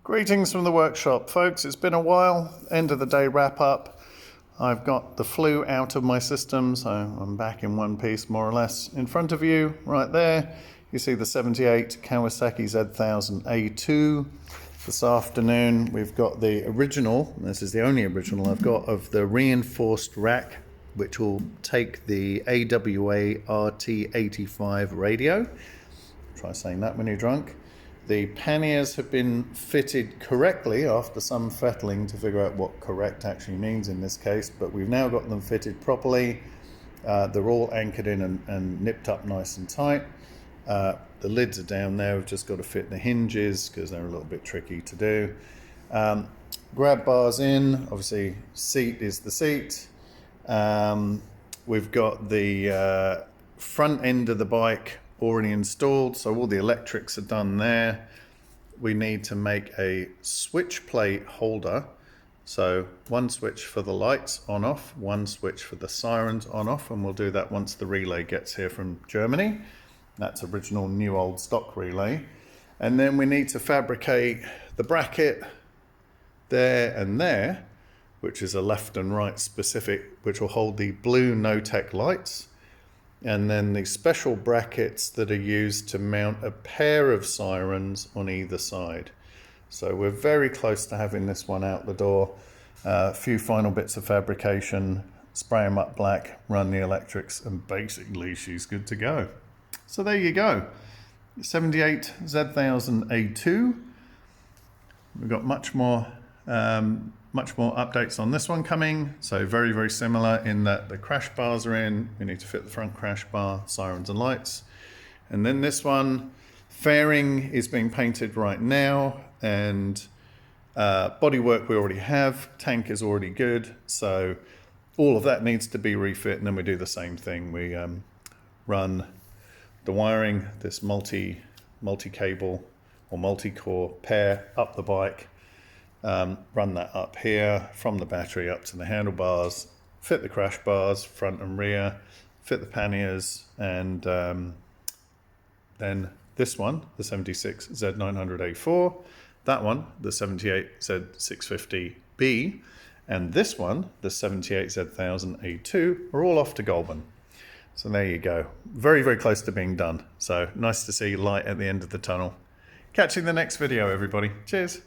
Greetings from the workshop, folks. It's been a while. End of the day wrap up. I've got the flu out of my system, so I'm back in one piece more or less. In front of you, right there, you see the 78 Kawasaki Z1000 A2. This afternoon we've got the original, this is the only original I've got, of the reinforced rack, which will take the AWA RT85 radio. Try saying that when you're drunk. The panniers have been fitted correctly after some fettling to figure out what correct actually means in this case, but we've now got them fitted properly. They're all anchored in and nipped up nice and tight. The lids are down there, we've just got to fit the hinges because they're a little bit tricky to do. Grab bars in, obviously seat is the seat. We've got the front end of the bike already installed, so all the electrics are done there. We need to make a switch plate holder, so one switch for the lights on off, one switch for the sirens on off, and we'll do that once the relay gets here from Germany. That's original new old stock relay. And then we need to fabricate the bracket there and there, which is a left and right specific, which will hold the blue no-tech lights. And then the special brackets that are used to mount a pair of sirens on either side. So we're very close to having this one out the door. A few final bits of fabrication, spray them up black, run the electrics, and basically she's good to go. So there you go, 78 Z1000 A2. We've got much more updates on this one coming. So very, very similar in that the crash bars are in. We need to fit the front crash bar, sirens and lights. And then this one, fairing is being painted right now, and bodywork we already have. Tank is already good. So all of that needs to be refit, and then we do the same thing. We run the wiring, this multi-cable or multi-core pair up the bike. Run that up here from the battery up to the handlebars, fit the crash bars front and rear, fit the panniers, and then this one, the 76 Z900 A4, that one, the 78 Z650B, and this one, the 78 Z1000 A2, are all off to Goulburn. So there you go. Very, very close to being done. So nice to see light at the end of the tunnel. Catch you in the next video, everybody. Cheers.